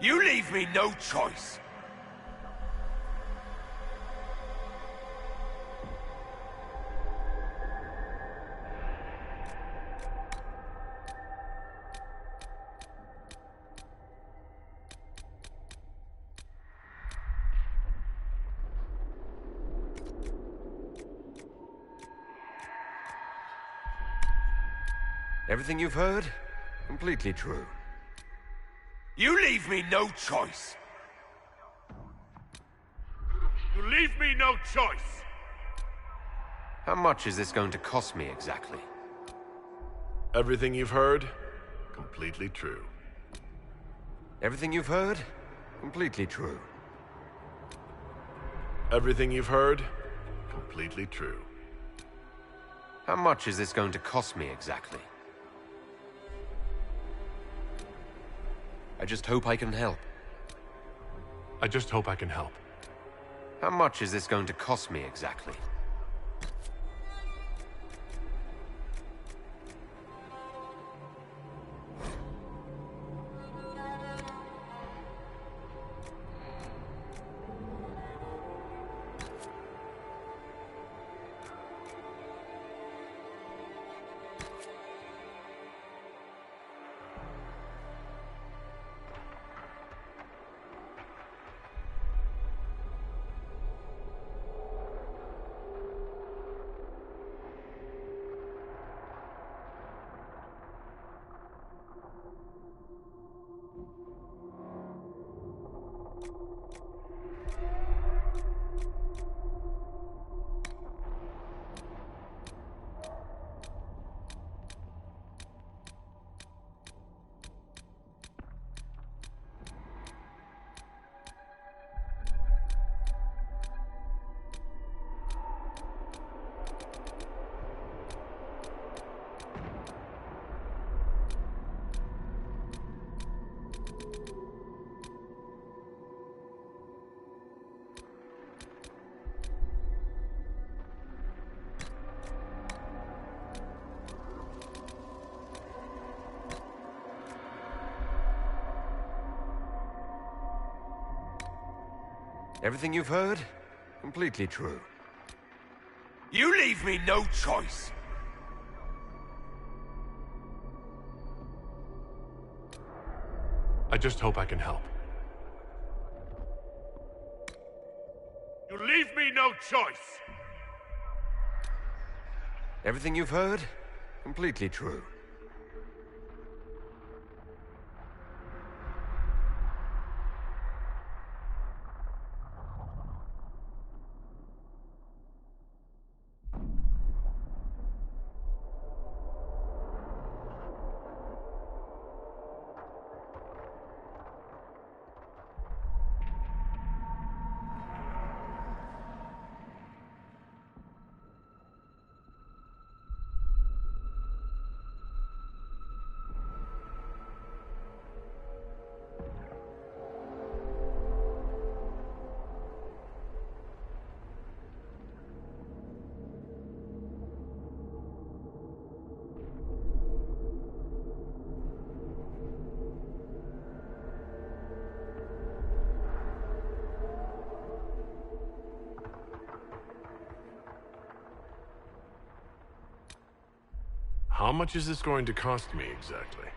You leave me no choice. Everything you've heard? Completely true. You leave me no choice. You leave me no choice. How much is this going to cost me exactly? Everything you've heard? Completely true. Everything you've heard? Completely true. Everything you've heard? Completely true. How much is this going to cost me exactly? I just hope I can help. I just hope I can help. How much is this going to cost me exactly? Everything you've heard? Completely true. You leave me no choice. I just hope I can help. You leave me no choice. Everything you've heard? Completely true. How much is this going to cost me exactly?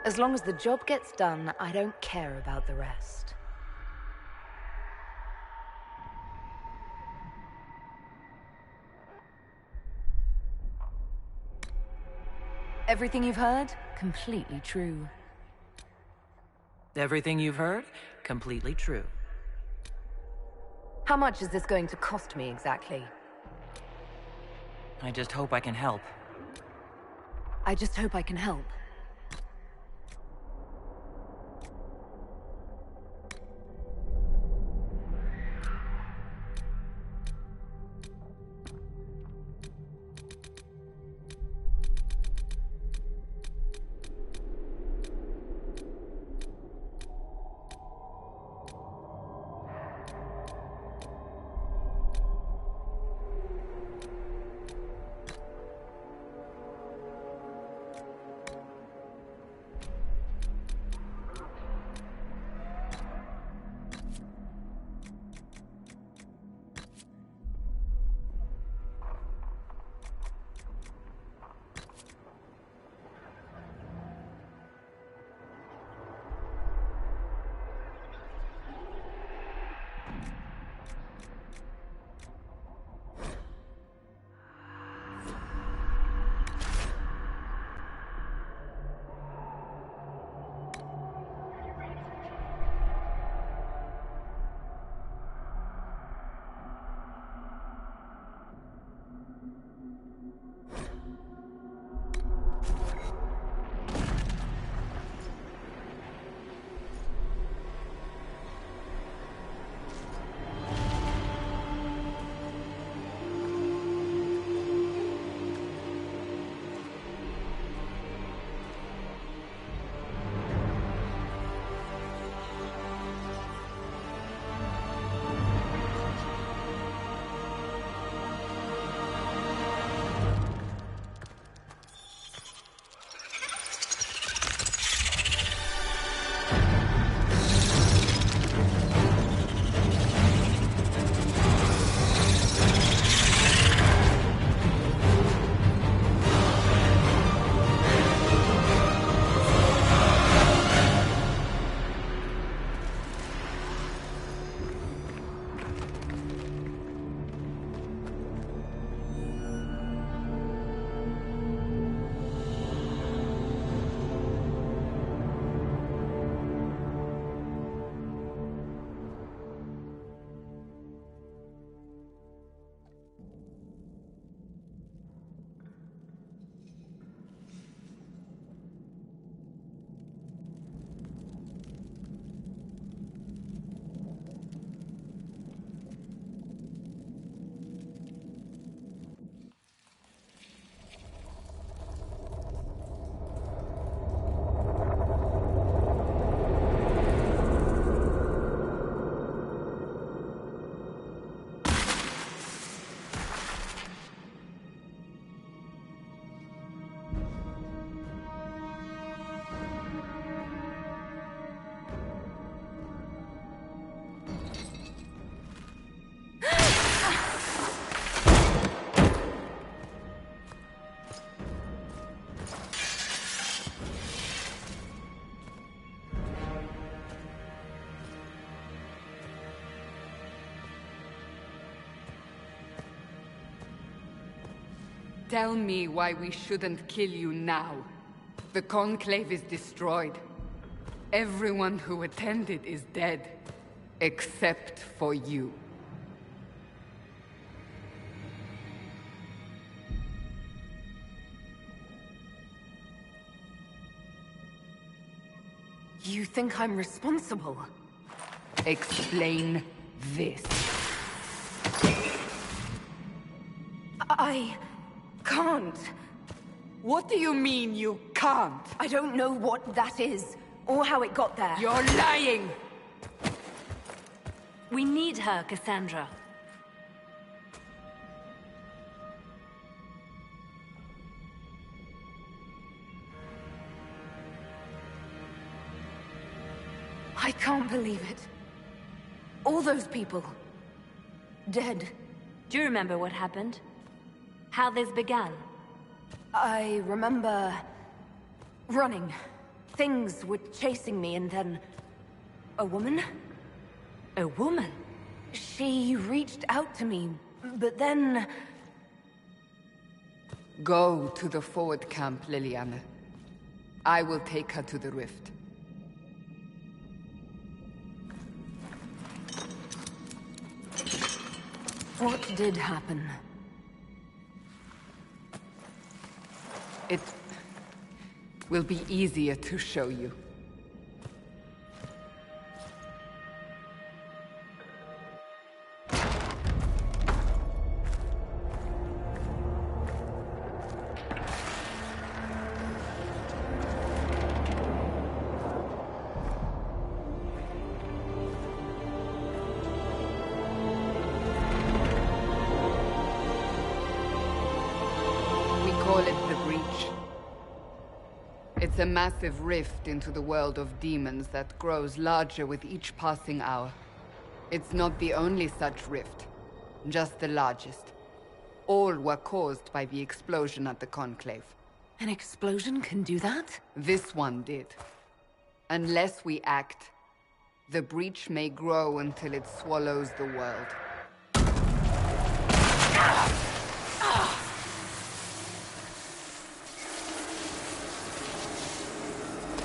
As long as the job gets done, I don't care about the rest. Everything you've heard? Completely true. Everything you've heard? Completely true. How much is this going to cost me exactly? I just hope I can help. I just hope I can help. Tell me why we shouldn't kill you now. The Conclave is destroyed. Everyone who attended is dead. Except for you. You think I'm responsible? Explain this. I can't. What do you mean you can't? I don't know what that is, or how it got there. You're lying! We need her, Cassandra. I can't believe it. All those people. Dead. Do you remember what happened? How this began? I remember... running. things were chasing me, and then... a woman? A woman? She reached out to me, but then... Go to the forward camp, Liliana. I will take her to the rift. What did happen? It will be easier to show you. Call it the Breach. It's a massive rift into the world of demons that grows larger with each passing hour. It's not the only such rift, just the largest. All were caused by the explosion at the Conclave. An explosion can do that? This one did. Unless we act, the Breach may grow until it swallows the world.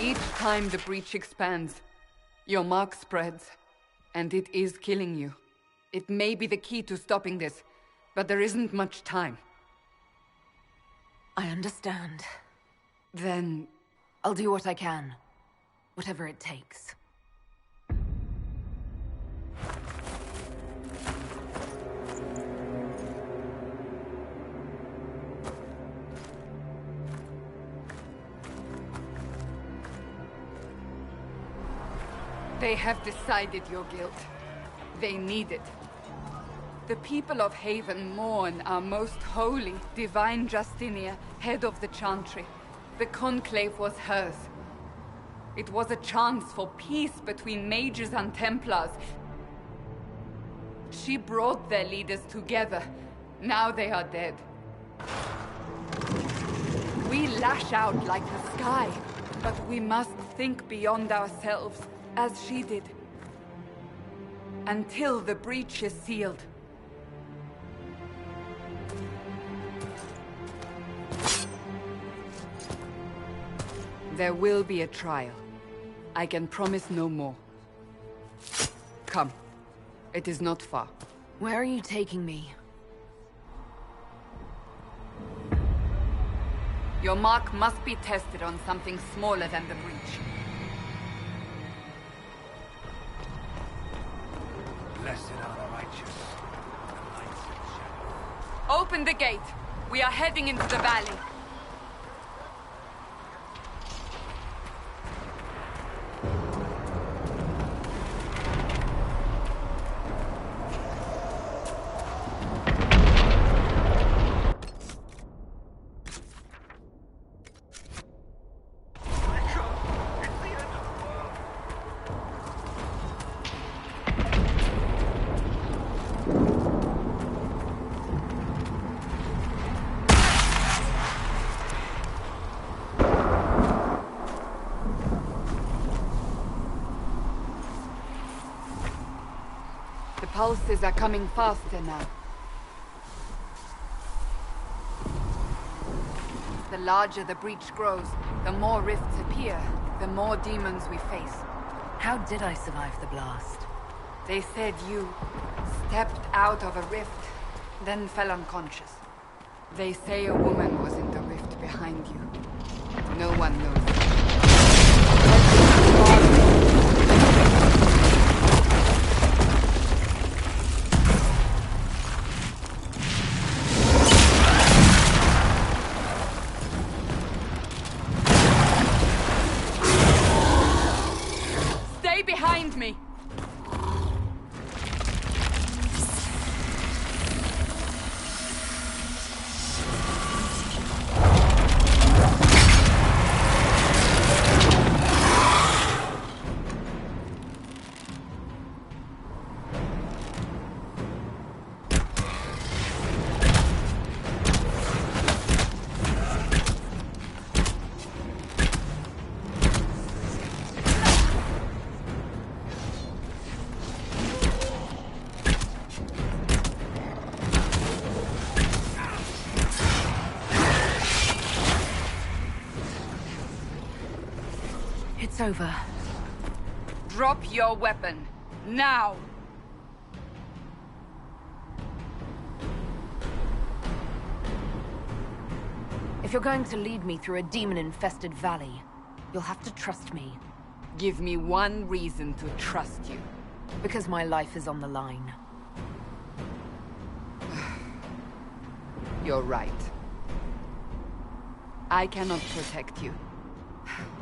Each time the Breach expands, your mark spreads, and it is killing you. It may be the key to stopping this, but there isn't much time. I understand. Then... I'll do what I can. Whatever it takes. They have decided your guilt. They need it. The people of Haven mourn our most holy, divine Justinia, head of the Chantry. The Conclave was hers. It was a chance for peace between mages and Templars. She brought their leaders together. Now they are dead. We lash out like the sky, but we must think beyond ourselves, as she did. Until the breach is sealed. There will be a trial. I can promise no more. Come. It is not far. Where are you taking me? Your mark must be tested on something smaller than the breach. Blessed are the righteous. The lights and shadows. Open the gate. We are heading into the valley. The pulses are coming faster now. The larger the breach grows, the more rifts appear, the more demons we face. How did I survive the blast? They said you stepped out of a rift, then fell unconscious. They say a woman was in the rift behind you. No one knows. Stay behind me! over. Drop your weapon. Now! If you're going to lead me through a demon-infested valley, you'll have to trust me. Give me one reason to trust you. Because my life is on the line. You're right. I cannot protect you.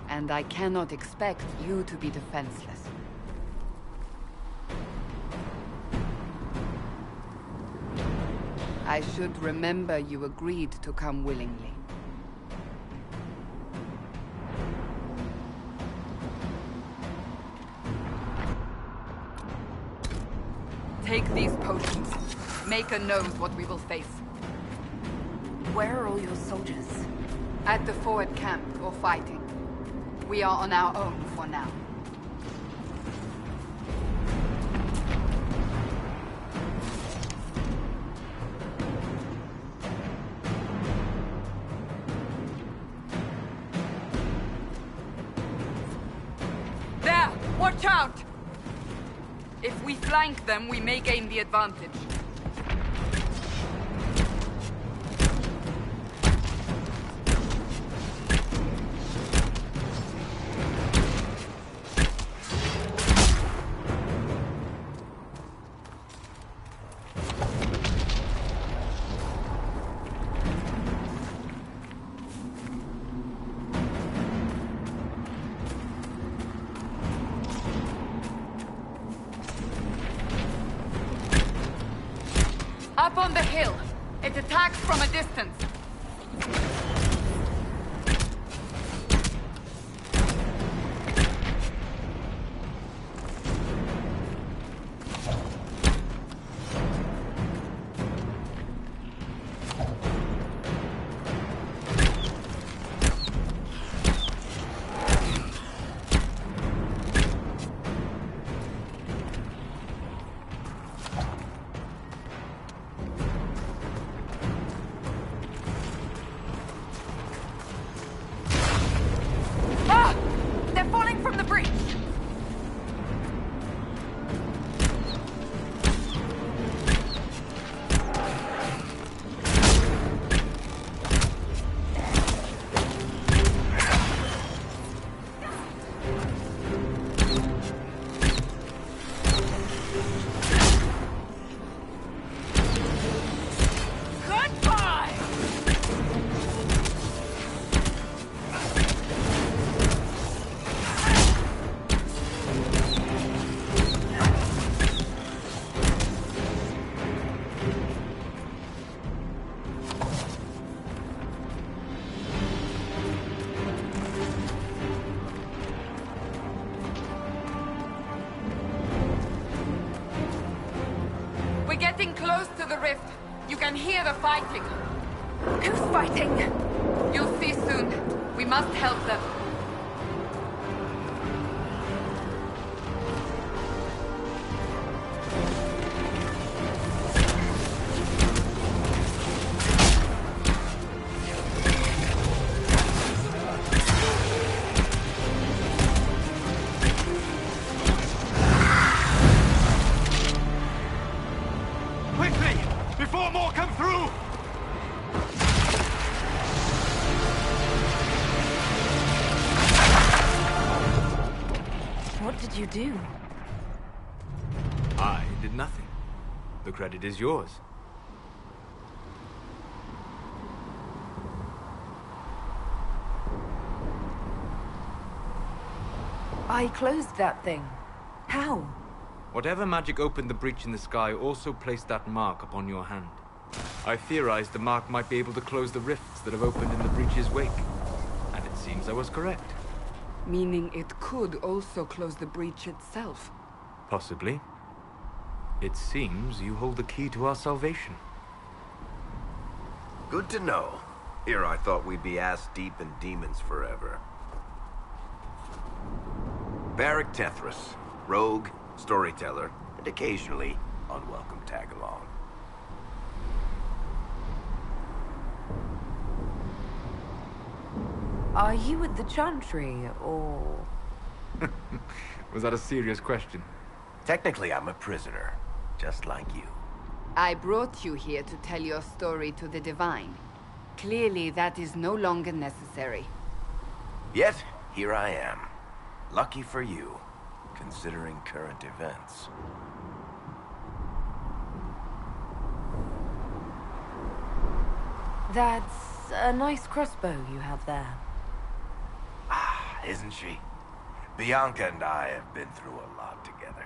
And I cannot expect you to be defenseless. I should remember you agreed to come willingly. Take these potions. Make a note what we will face. Where are all your soldiers? At the forward camp, or fighting. We are on our own for now. There! Watch out! If we flank them, we may gain the advantage. Up on the hill. It attacks from a distance. Getting close to the rift. You can hear the fighting. Who's fighting? You'll see soon. We must help them. Before more come through! What did you do? I did nothing. The credit is yours. I closed that thing. How? Whatever magic opened the breach in the sky also placed that mark upon your hand. I theorized the mark might be able to close the rifts that have opened in the breach's wake. And it seems I was correct. Meaning it could also close the breach itself. Possibly. It seems you hold the key to our salvation. Good to know. Here I thought we'd be ass-deep in demons forever. Varric Tethras, rogue, storyteller, and occasionally unwelcome tag-along. Are you at the Chantry, or Was that a serious question? Technically, I'm a prisoner, just like you. I brought you here to tell your story to the Divine. Clearly, that is no longer necessary. Yet, here I am. Lucky for you, considering current events. That's a nice crossbow you have there. Ah, isn't she? Bianca and I have been through a lot together.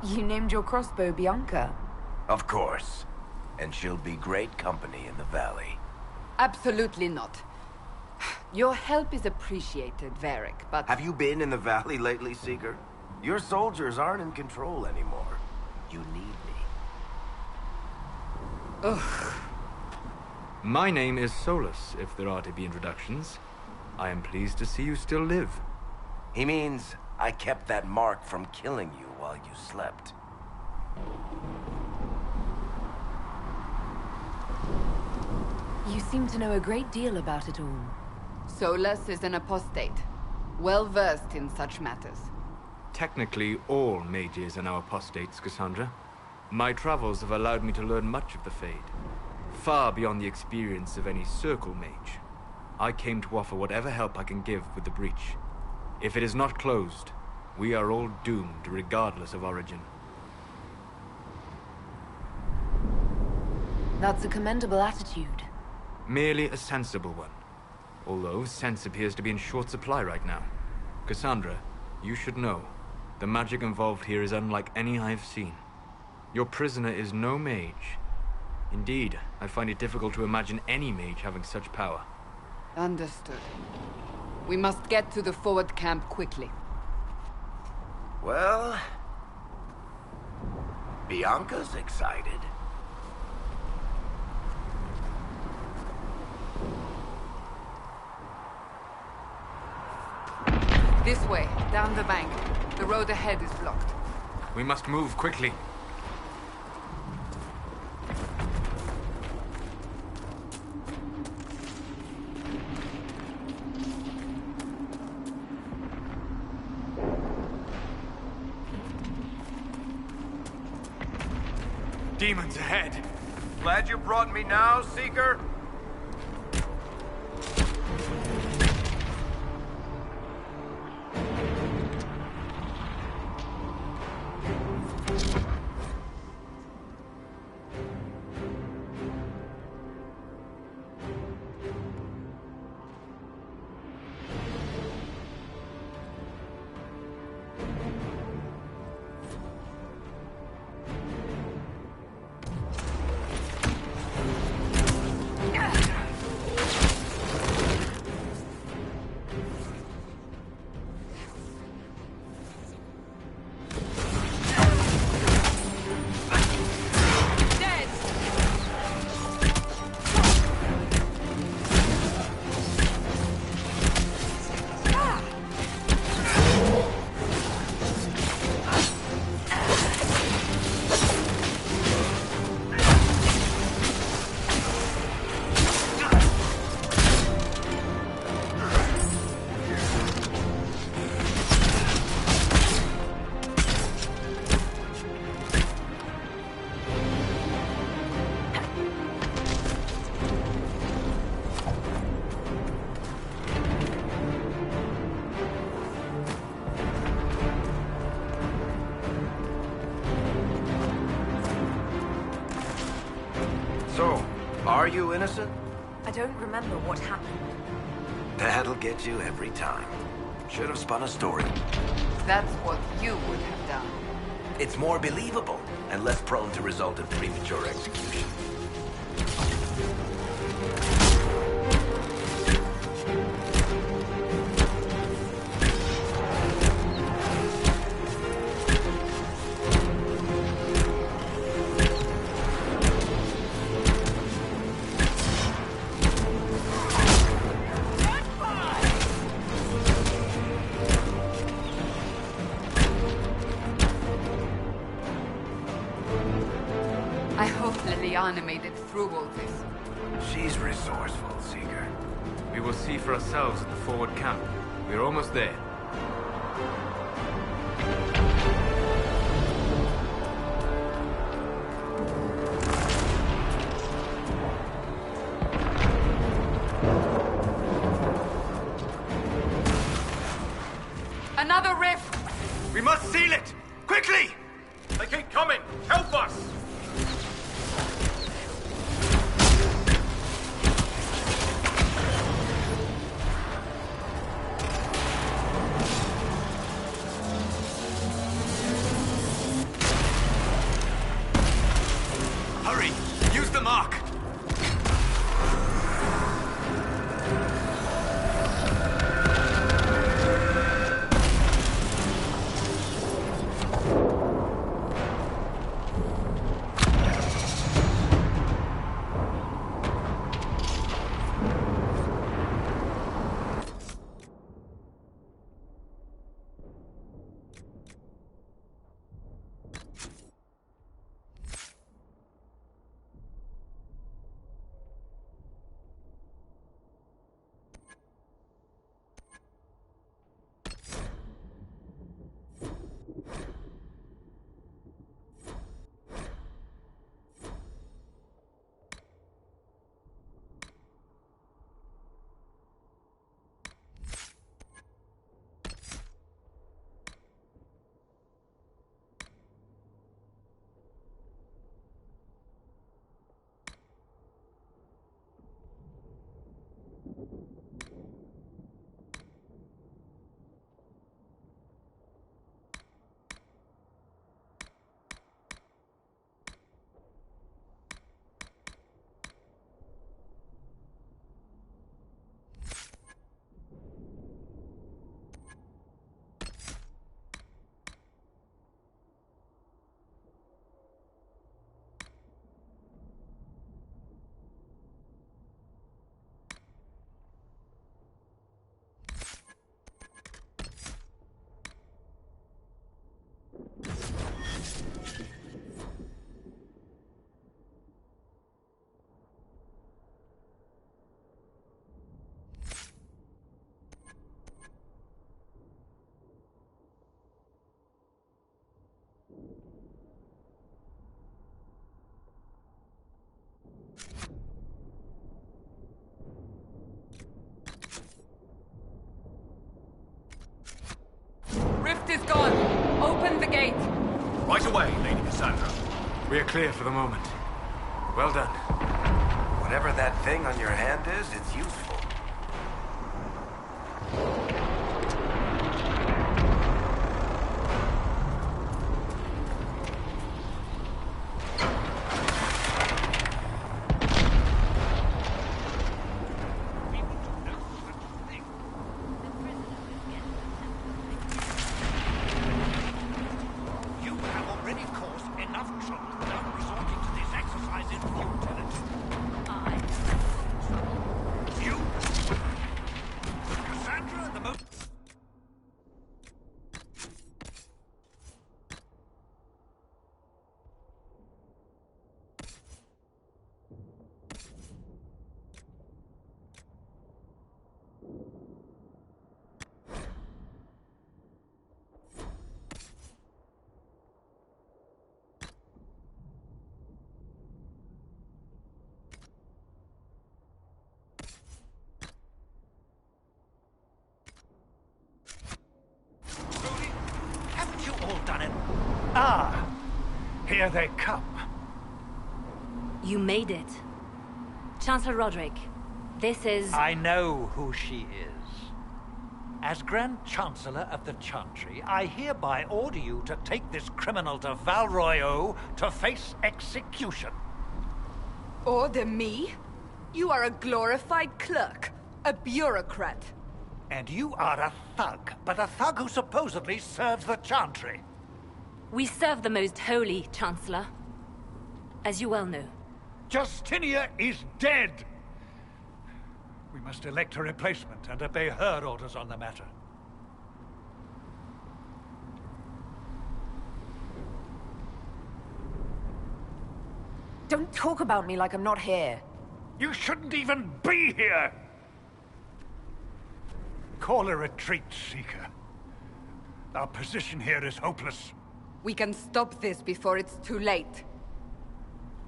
You named your crossbow Bianca. Of course. And she'll be great company in the valley. Absolutely not. Your help is appreciated, Varric, but... Have you been in the valley lately, Seeker? Your soldiers aren't in control anymore. You need me. Ugh. My name is Solus, if there are to be introductions. I am pleased to see you still live. He means I kept that mark from killing you while you slept. You seem to know a great deal about it all. Solus is an apostate, well-versed in such matters. Technically, all mages are now apostates, Cassandra. My travels have allowed me to learn much of the Fade, far beyond the experience of any Circle mage. I came to offer whatever help I can give with the breach. If it is not closed, we are all doomed regardless of origin. That's a commendable attitude. Merely a sensible one. Although sense appears to be in short supply right now. Cassandra, you should know, the magic involved here is unlike any I've seen. Your prisoner is no mage. Indeed, I find it difficult to imagine any mage having such power. Understood. We must get to the forward camp quickly. Well... Bianca's excited. This way, down the bank. The road ahead is blocked. We must move quickly. Demons ahead! Glad you brought me now, Seeker? So, are you innocent? I don't remember what happened. That'll get you every time. Should have spun a story. That's what you would have done. It's more believable and less prone to result in premature execution. I hope Liliana made it through all this. She's resourceful, Seeker. We will see for ourselves at the forward camp. We're almost there. must seal it! Quickly! They keep coming! Help us! Hurry! Use the mark! Rift is gone. Open the gate. Right away, Lady Cassandra. We are clear for the moment. Well done. Whatever that thing on your hand is, it's useful. You have already caused enough trouble without resorting to this exercise in futility. You? Cassandra, the most... Truly, haven't you all done it? Ah, here they come. You made it. Chancellor Roderick, this is... I know who she is. As Grand Chancellor of the Chantry, I hereby order you to take this criminal to Val Royeaux to face execution. Order me? You are a glorified clerk. A bureaucrat. And you are a thug, but a thug who supposedly serves the Chantry. We serve the most holy, Chancellor. As you well know. Justinia is dead! We must elect a replacement and obey her orders on the matter. Don't talk about me like I'm not here. You shouldn't even be here! Call a retreat, Seeker. Our position here is hopeless. We can stop this before it's too late.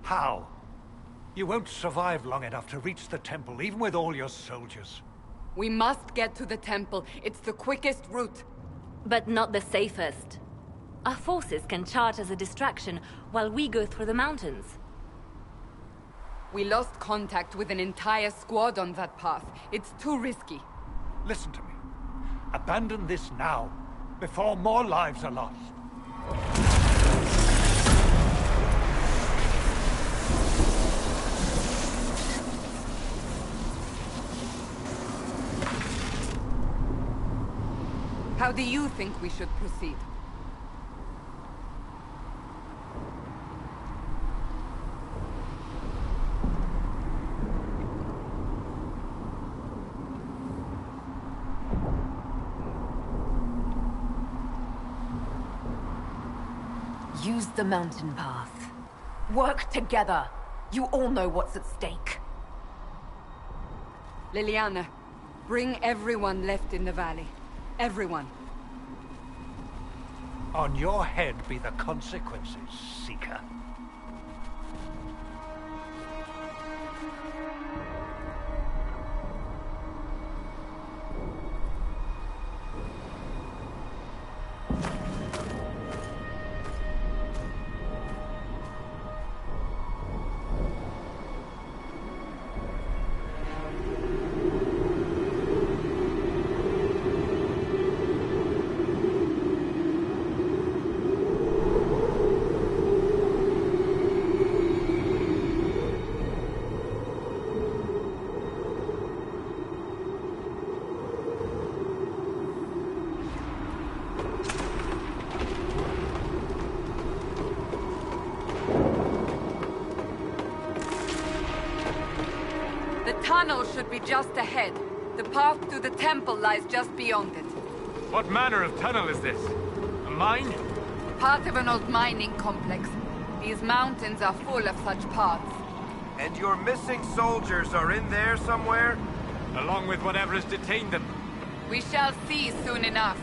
How? You won't survive long enough to reach the temple, even with all your soldiers. We must get to the temple. It's the quickest route. But not the safest. Our forces can charge as a distraction while we go through the mountains. We lost contact with an entire squad on that path. It's too risky. Listen to me. Abandon this now, before more lives are lost. How do you think we should proceed? Use the mountain path. Work together. You all know what's at stake. Liliana, bring everyone left in the valley. Everyone. On your head be the consequences, Seeker. The tunnel should be just ahead. The path to the temple lies just beyond it. What manner of tunnel is this? A mine? Part of an old mining complex. These mountains are full of such paths. And your missing soldiers are in there somewhere? Along with whatever has detained them. We shall see soon enough.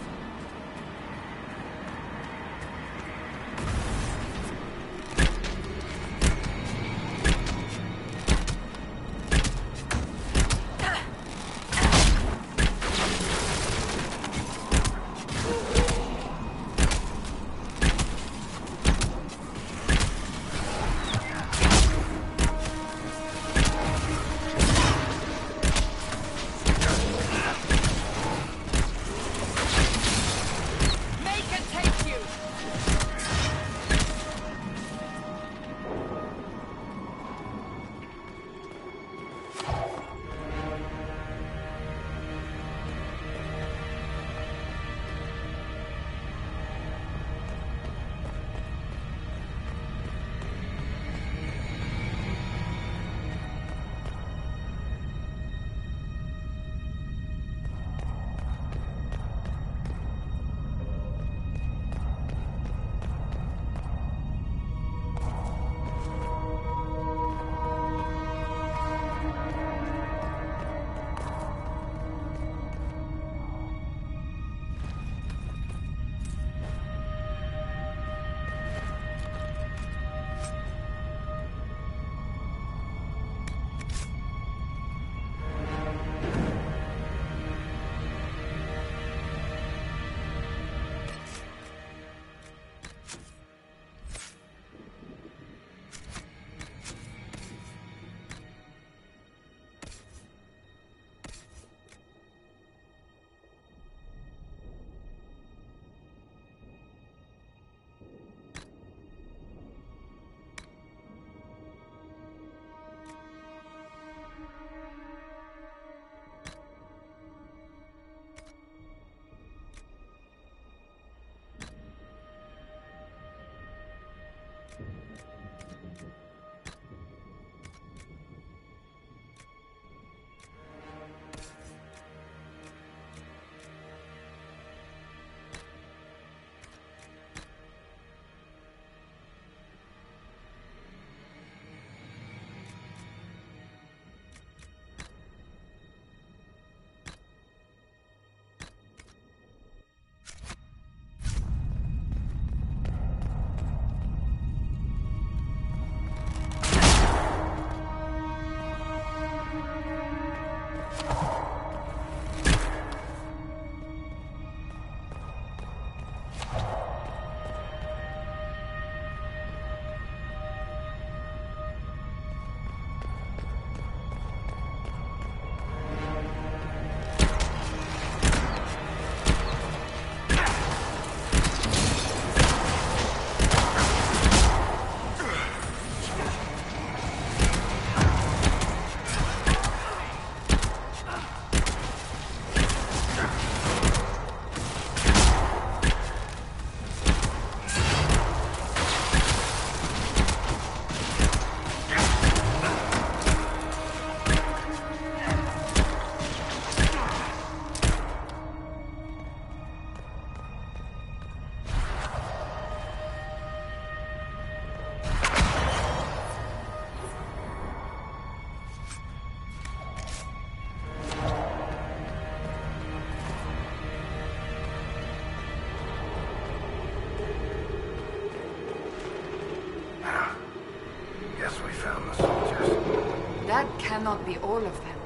not be all of them.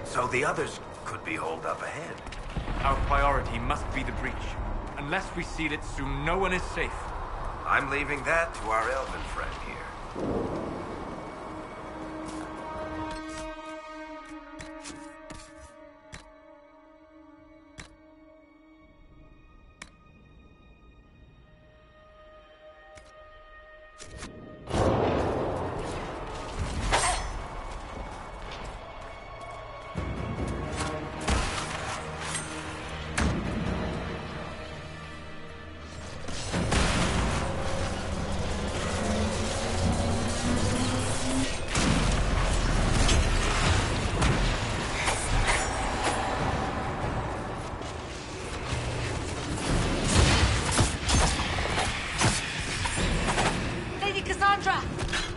So the others could be holed up ahead. Our priority must be the breach. Unless we seal it soon, no one is safe. I'm leaving that to our elven friend here.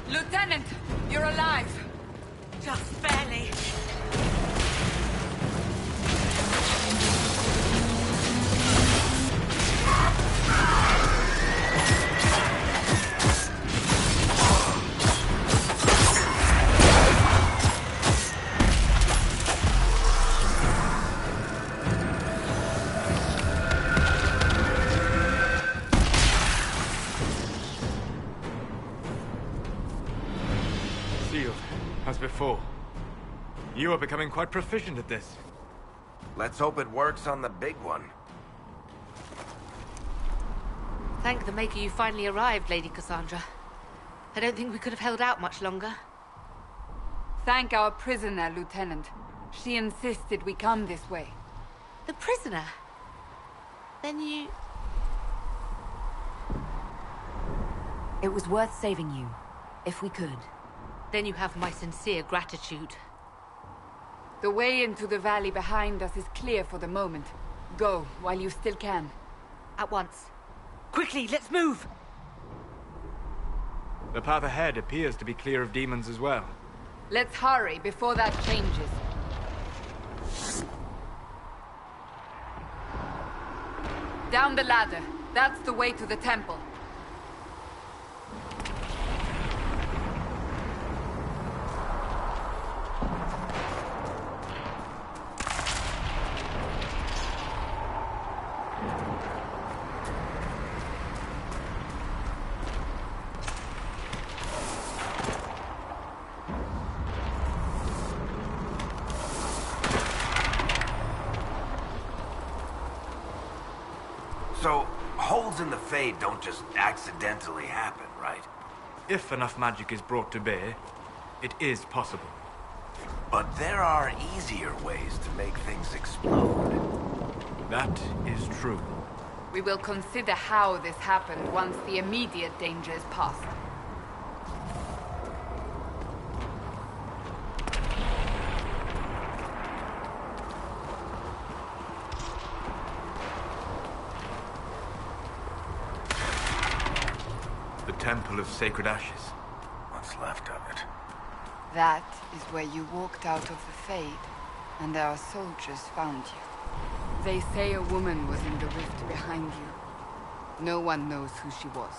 Lieutenant, you're alive. Just barely. As before. You are becoming quite proficient at this. Let's hope it works on the big one. Thank the Maker you finally arrived, Lady Cassandra. I don't think we could have held out much longer. Thank our prisoner, Lieutenant. She insisted we come this way. The prisoner? Then you... It was worth saving you, if we could. Then you have my sincere gratitude. The way into the valley behind us is clear for the moment. Go, while you still can. At once. Quickly, let's move! The path ahead appears to be clear of demons as well. Let's hurry before that changes. Down the ladder. That's the way to the temple. So, holes in the Fade don't just accidentally happen, right? If enough magic is brought to bear, it is possible. But there are easier ways to make things explode. That is true. We will consider how this happened once the immediate danger is past. Temple of Sacred Ashes. What's left of it? That is where you walked out of the Fade, and our soldiers found you. They say a woman was in the rift behind you. No one knows who she was.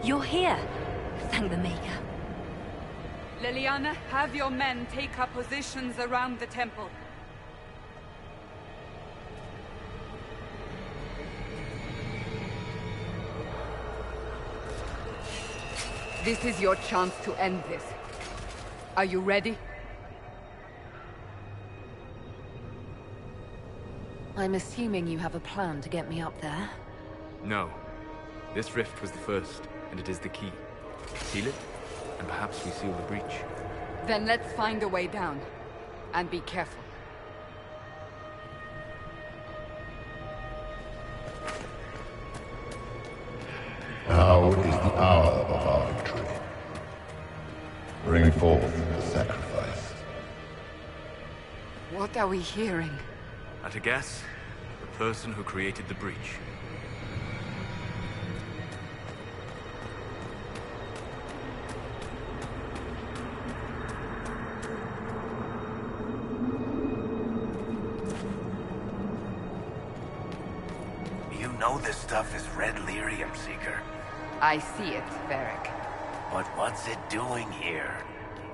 You're here. Thank the Maker. Leliana, have your men take up positions around the temple. This is your chance to end this. Are you ready? I'm assuming you have a plan to get me up there. No. This rift was the first, and it is the key. Seal it, and perhaps we seal the breach. Then let's find a way down. And be careful. Now is the hour of our victory. Bring forth the sacrifice. What are we hearing? At a guess, the person who created the breach. You know this stuff is red lyrium, Seeker. I see it, Varric. But what's it doing here?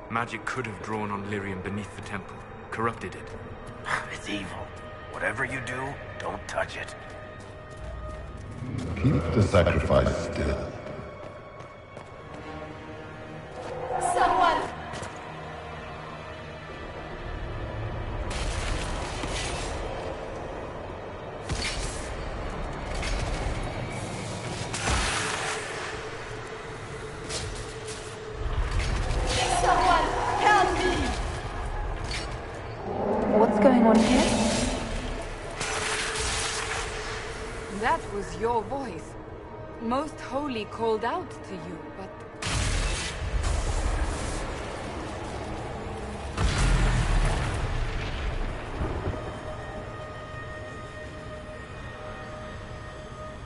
Magic could have drawn on lyrium beneath the temple, corrupted it. It's evil. Whatever you do, don't touch it. Keep the sacrifice still. Someone! What's going on here? That was your voice. Most Holy called out to you, but...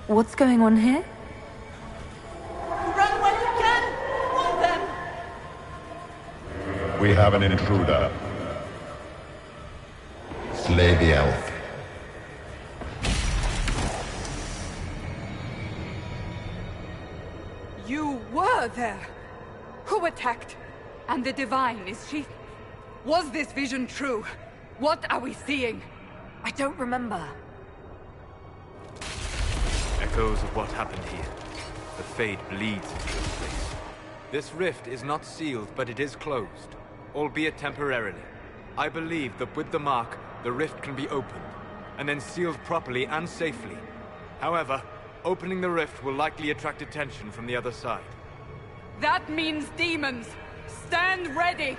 What's going on here? Run when you can! Want them! We have an intruder. Slay the elf. You were there! Who attacked? And the Divine, is she... Was this vision true? What are we seeing? I don't remember. Echoes of what happened here. The Fade bleeds into this place. This rift is not sealed, but it is closed, albeit temporarily. I believe that with the mark, the rift can be opened, and then sealed properly and safely. However, opening the rift will likely attract attention from the other side. That means demons! Stand ready!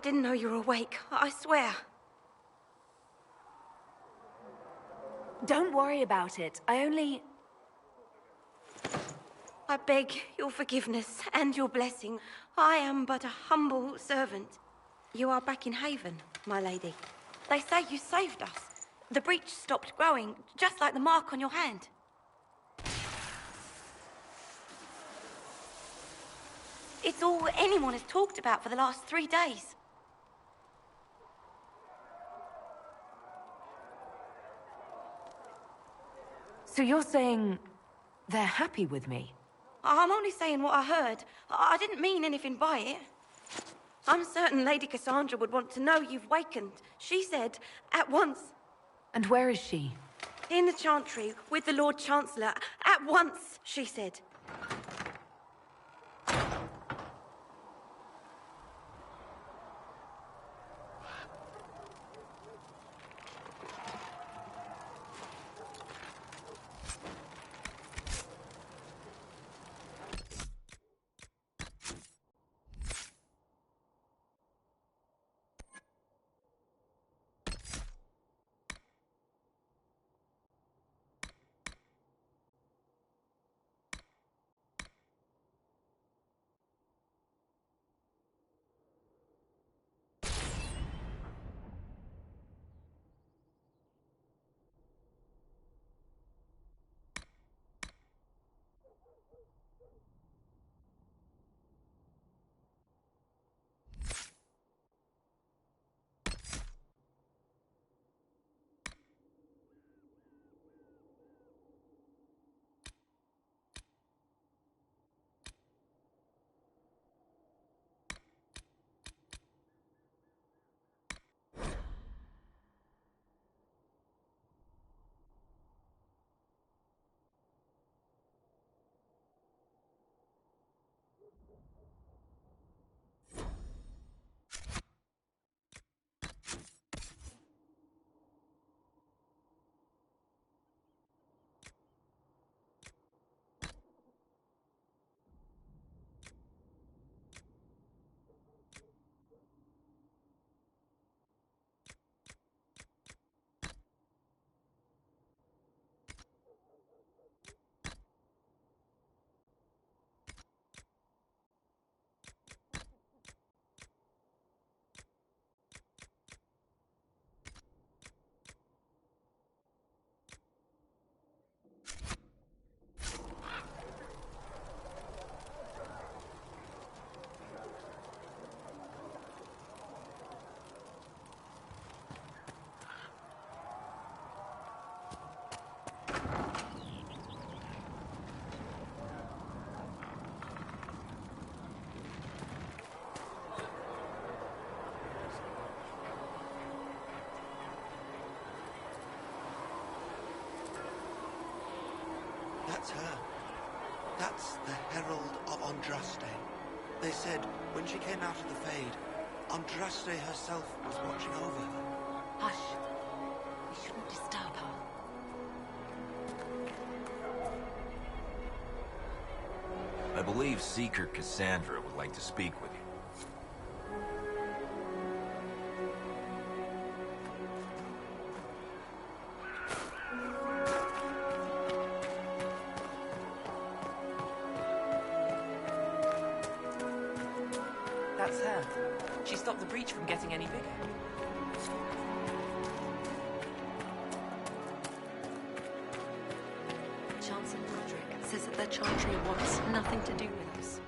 didn't know you were awake. I swear. Don't worry about it. I beg your forgiveness and your blessing. I am but a humble servant. You are back in Haven, my lady. They say you saved us. The breach stopped growing, just like the mark on your hand. It's all anyone has talked about for the last 3 days. So you're saying they're happy with me? I'm only saying what I heard. I didn't mean anything by it. I'm certain Lady Cassandra would want to know you've wakened. She said, at once. And where is she? In the Chantry, with the Lord Chancellor. At once, she said. That's her. That's the Herald of Andraste. They said when she came out of the Fade, Andraste herself was watching over her. Hush. We shouldn't disturb her. I believe Seeker Cassandra would like to speak with you. That's her. She stopped the breach from getting any bigger. Chancellor Broderick says that the Chantry wants nothing to do with us.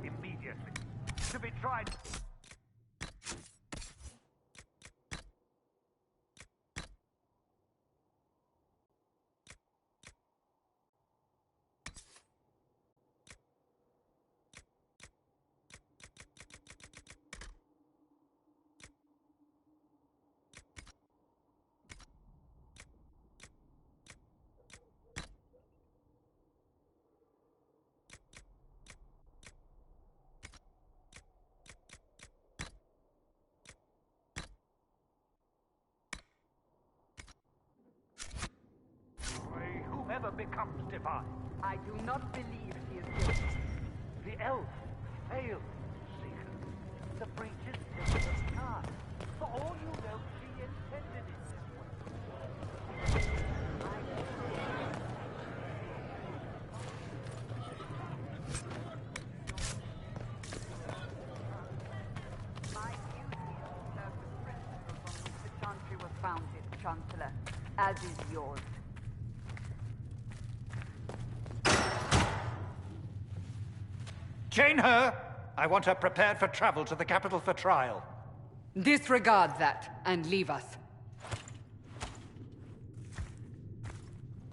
immediately. To be tried... Whoever becomes divine. I do not believe he is guilty. The elf failed, Seeker. The breach is still in the sky. For all you know, she intended it this way. My duty is to serve the principles on which the Chantry was founded, Chancellor, as is yours. Chain her! I want her prepared for travel to the capital for trial. Disregard that, and leave us.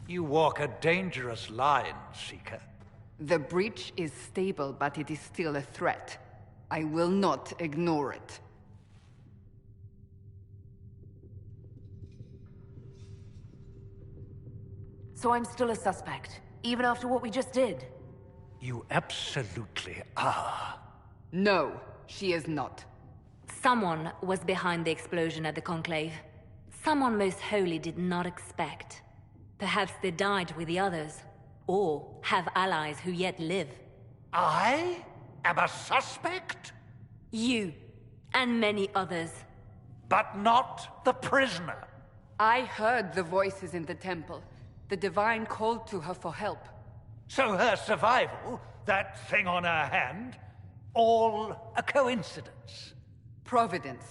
You walk a dangerous line, Seeker. The breach is stable, but it is still a threat. I will not ignore it. So I'm still a suspect, even after what we just did? You absolutely are. No, she is not. Someone was behind the explosion at the Conclave. Someone most holy did not expect. Perhaps they died with the others, or have allies who yet live. I am a suspect? You, and many others. But not the prisoner. I heard the voices in the temple. The Divine called to her for help. So her survival, that thing on her hand, all a coincidence? Providence.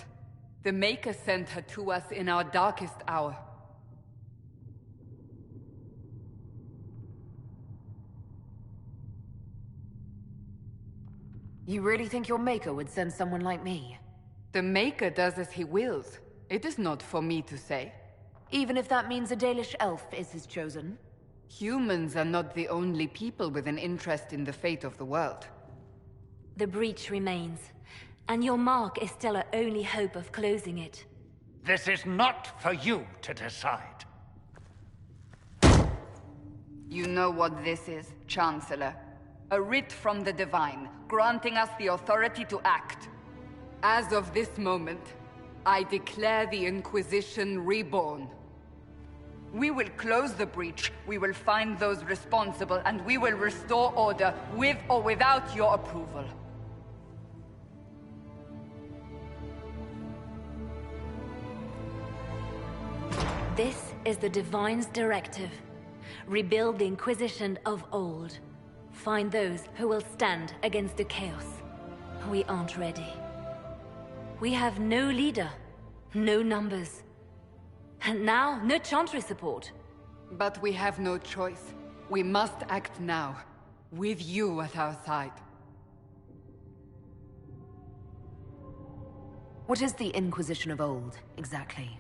The Maker sent her to us in our darkest hour. You really think your Maker would send someone like me? The Maker does as he wills. It is not for me to say. Even if that means a Dalish elf is his chosen? Humans are not the only people with an interest in the fate of the world. The breach remains, and your mark is still our only hope of closing it. This is not for you to decide. You know what this is, Chancellor. A writ from the Divine, granting us the authority to act. As of this moment, I declare the Inquisition reborn. We will close the breach, we will find those responsible, and we will restore order with or without your approval. This is the Divine's directive. Rebuild the Inquisition of old. Find those who will stand against the chaos. We aren't ready. We have no leader, no numbers. And now, no Chantry support. But we have no choice. We must act now, with you at our side. What is the Inquisition of old, exactly?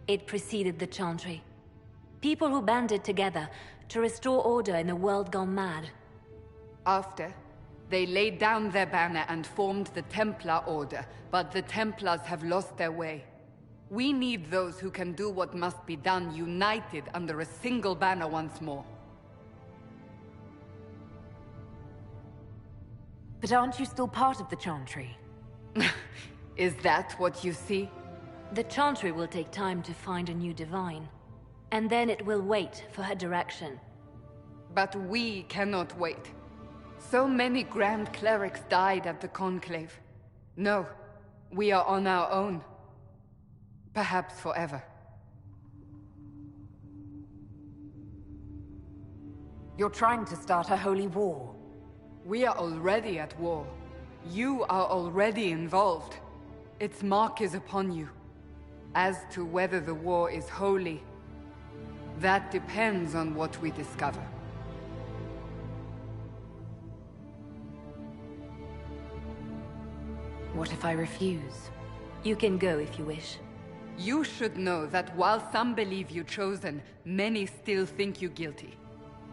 It preceded the Chantry. People who banded together to restore order in a world gone mad. After, they laid down their banner and formed the Templar Order, but the Templars have lost their way. We need those who can do what must be done, united under a single banner once more. But aren't you still part of the Chantry? Is that what you see? The Chantry will take time to find a new Divine. And then it will wait for her direction. But we cannot wait. So many Grand Clerics died at the Conclave. No, we are on our own. Perhaps forever. You're trying to start a holy war. We are already at war. You are already involved. Its mark is upon you. As to whether the war is holy, that depends on what we discover. What if I refuse? You can go if you wish. You should know that while some believe you chosen, many still think you guilty.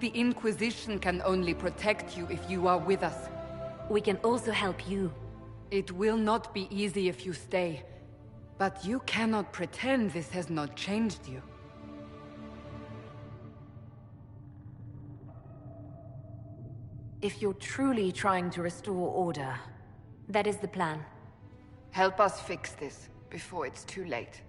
The Inquisition can only protect you if you are with us. We can also help you. It will not be easy if you stay, but you cannot pretend this has not changed you. If you're truly trying to restore order... That is the plan. Help us fix this before it's too late.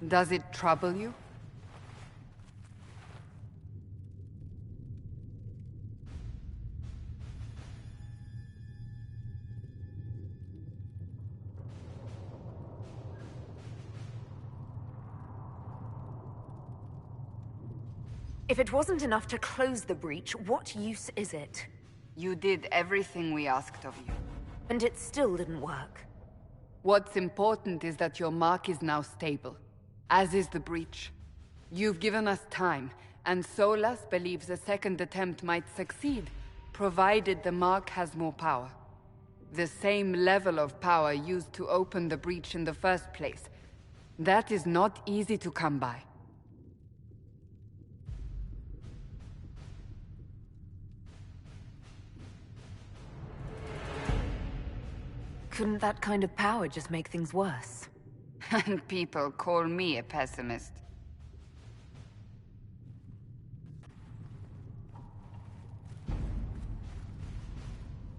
Does it trouble you? If it wasn't enough to close the breach, what use is it? You did everything we asked of you. And it still didn't work. What's important is that your mark is now stable, as is the breach. You've given us time, and Solas believes a second attempt might succeed, provided the mark has more power. The same level of power used to open the breach in the first place. That is not easy to come by. Couldn't that kind of power just make things worse? And people call me a pessimist.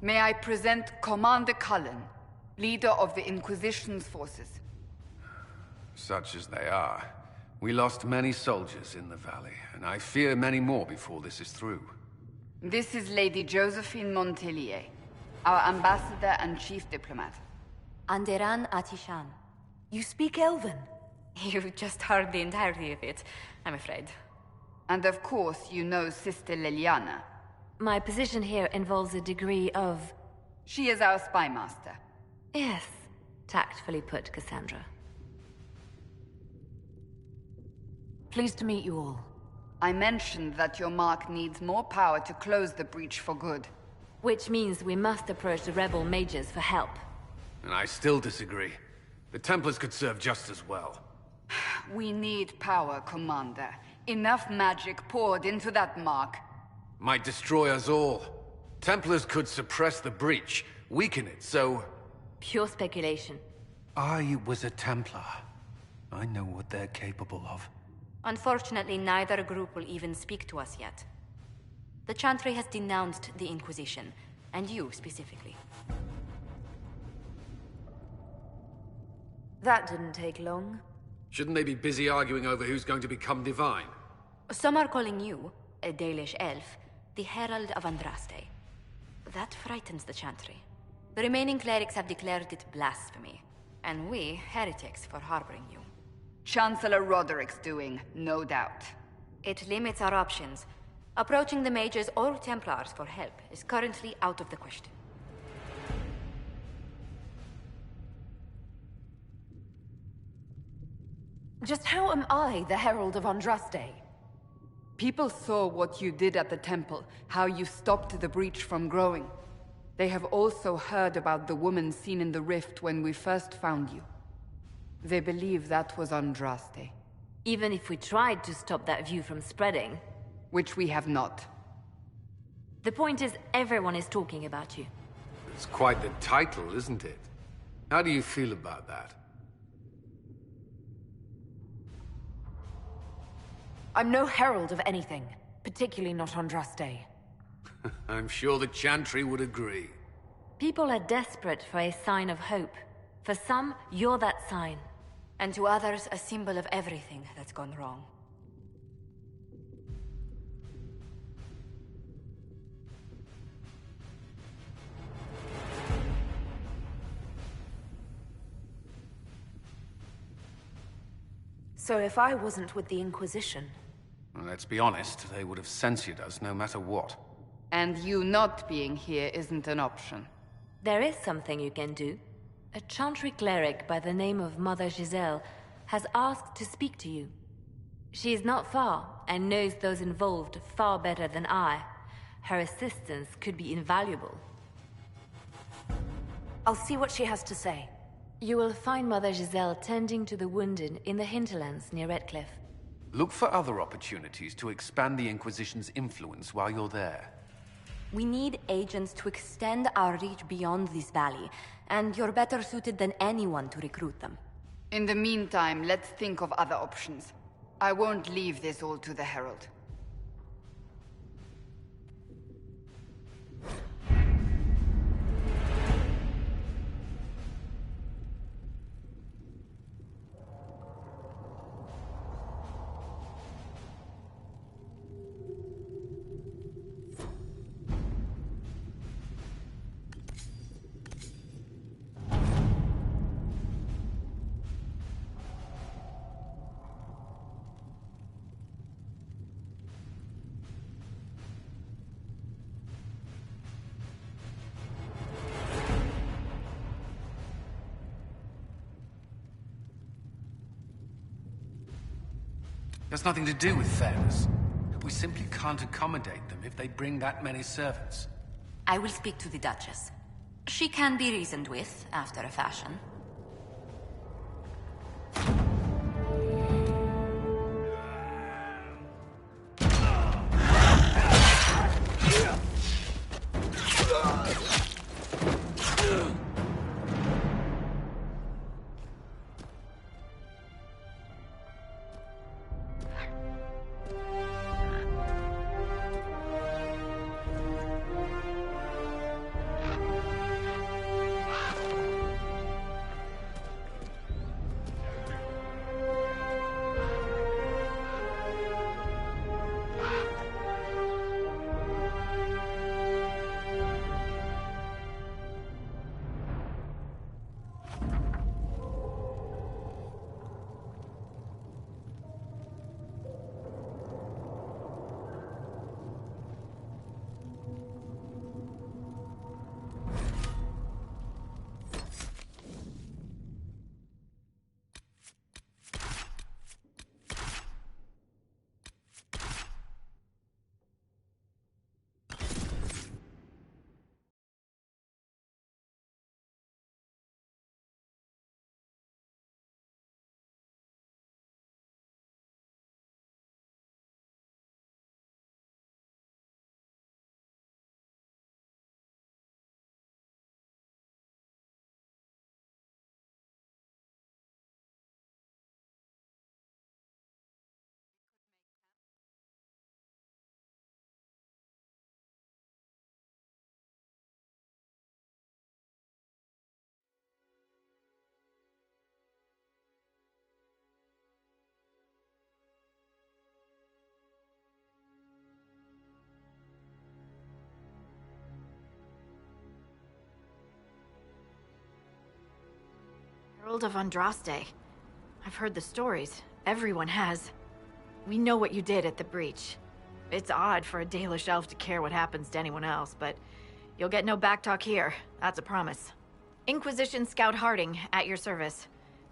May I present Commander Cullen, leader of the Inquisition's forces. Such as they are. We lost many soldiers in the valley, and I fear many more before this is through. This is Lady Josephine Montelier, our ambassador and chief diplomat. Anderan Atishan. You speak Elven? You just heard the entirety of it, I'm afraid. And of course, you know Sister Liliana. My position here involves a degree of... She is our spy master. Yes, tactfully put, Cassandra. Pleased to meet you all. I mentioned that your mark needs more power to close the breach for good. Which means we must approach the rebel mages for help. And I still disagree. The Templars could serve just as well. We need power, Commander. Enough magic poured into that mark. Might destroy us all. Templars could suppress the breach, weaken it, so... Pure speculation. I was a Templar. I know what they're capable of. Unfortunately, neither group will even speak to us yet. The Chantry has denounced the Inquisition, and you specifically. That didn't take long. Shouldn't they be busy arguing over who's going to become divine? Some are calling you, a Dalish elf, the Herald of Andraste. That frightens the Chantry. The remaining clerics have declared it blasphemy, and we, heretics, for harboring you. Chancellor Roderick's doing, no doubt. It limits our options. Approaching the mages or Templars for help is currently out of the question. Just how am I the Herald of Andraste? People saw what you did at the temple, how you stopped the breach from growing. They have also heard about the woman seen in the rift when we first found you. They believe that was Andraste. Even if we tried to stop that view from spreading... Which we have not. The point is, everyone is talking about you. It's quite the title, isn't it? How do you feel about that? I'm no herald of anything, particularly not Andraste. I'm sure the Chantry would agree. People are desperate for a sign of hope. For some, you're that sign. And to others, a symbol of everything that's gone wrong. So if I wasn't with the Inquisition... Well, let's be honest, they would have censored us no matter what. And you not being here isn't an option. There is something you can do. A Chantry cleric by the name of Mother Giselle has asked to speak to you. She is not far, and knows those involved far better than I. Her assistance could be invaluable. I'll see what she has to say. You will find Mother Giselle tending to the wounded in the hinterlands near Redcliffe. Look for other opportunities to expand the Inquisition's influence while you're there. We need agents to extend our reach beyond this valley, and you're better suited than anyone to recruit them. In the meantime, let's think of other options. I won't leave this all to the Herald. Has nothing to do with fairness. We simply can't accommodate them if they bring that many servants. I will speak to the Duchess. She can be reasoned with, after a fashion. Herald of Andraste. I've heard the stories. Everyone has. We know what you did at the breach. It's odd for a Dalish elf to care what happens to anyone else, but you'll get no backtalk here. That's a promise. Inquisition Scout Harding, at your service.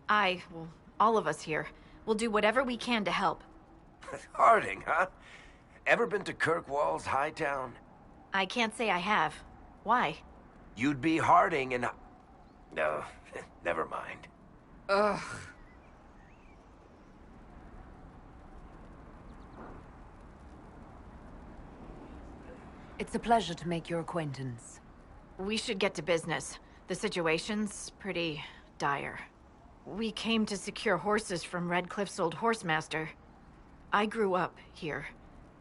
Well, all of us here, will do whatever we can to help. Harding, huh? Ever been to Kirkwall's Hightown? I can't say I have. Why? You'd be Harding and... No, never mind. Ugh. It's a pleasure to make your acquaintance. We should get to business. The situation's pretty dire. We came to secure horses from Redcliffe's old horsemaster. I grew up here,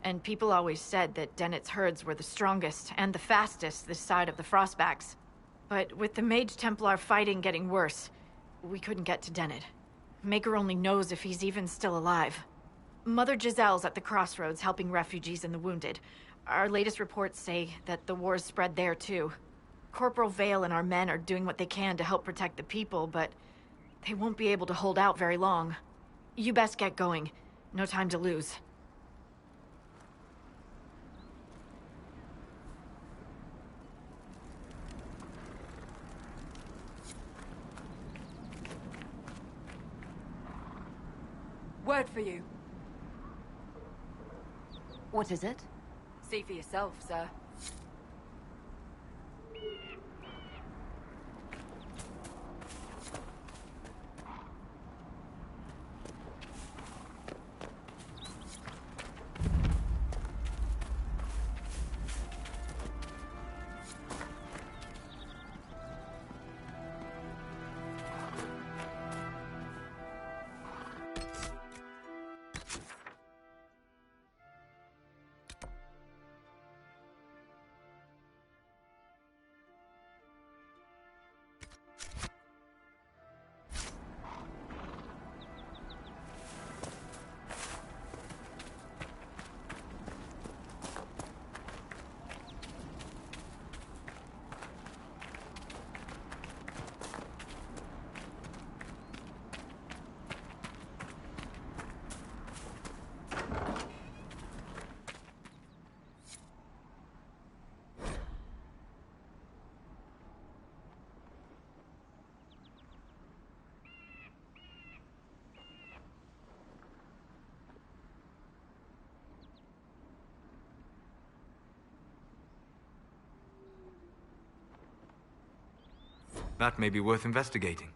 and people always said that Dennett's herds were the strongest and the fastest this side of the Frostbacks. But with the Mage Templar fighting getting worse, we couldn't get to Dennett. Maker only knows if he's even still alive. Mother Giselle's at the crossroads helping refugees and the wounded. Our latest reports say that the war's spread there too. Corporal Vale and our men are doing what they can to help protect the people, but they won't be able to hold out very long. You best get going. No time to lose. Word for you. What is it? See for yourself, sir. That may be worth investigating.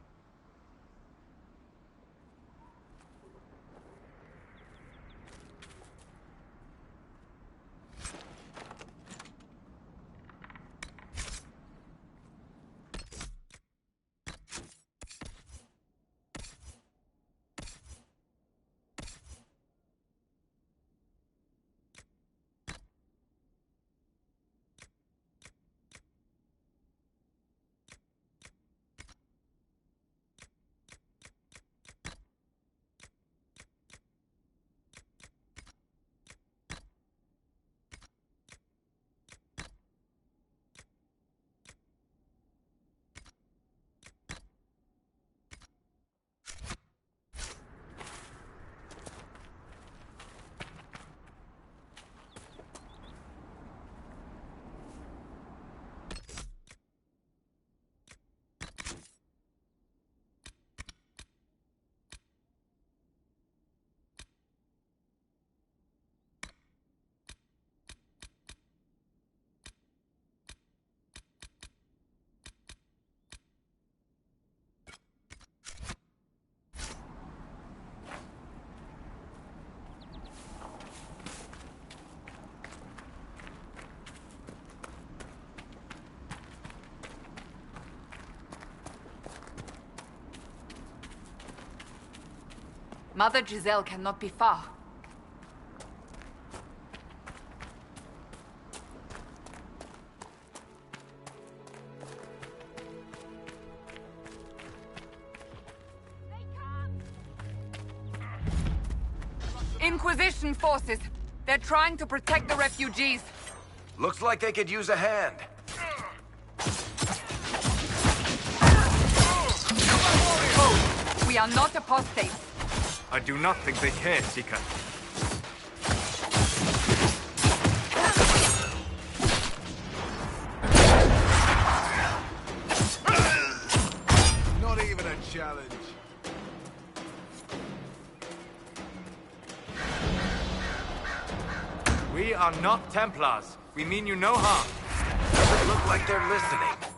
Mother Giselle cannot be far. Inquisition forces. They're trying to protect the refugees. Looks like they could use a hand. We are not apostates. I do not think they care, Seeker. Not even a challenge. We are not Templars. We mean you no harm. Doesn't look like they're listening.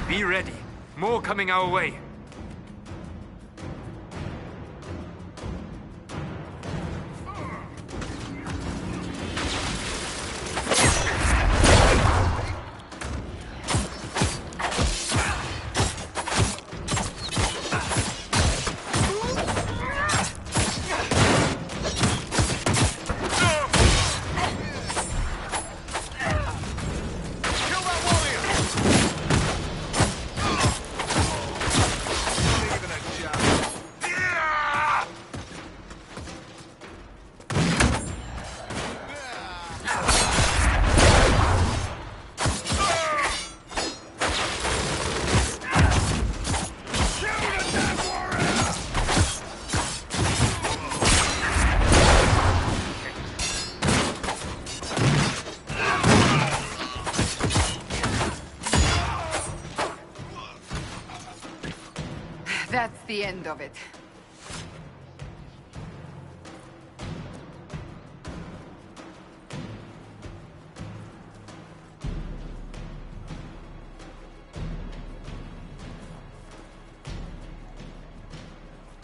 Be ready. More coming our way. That's the end of it.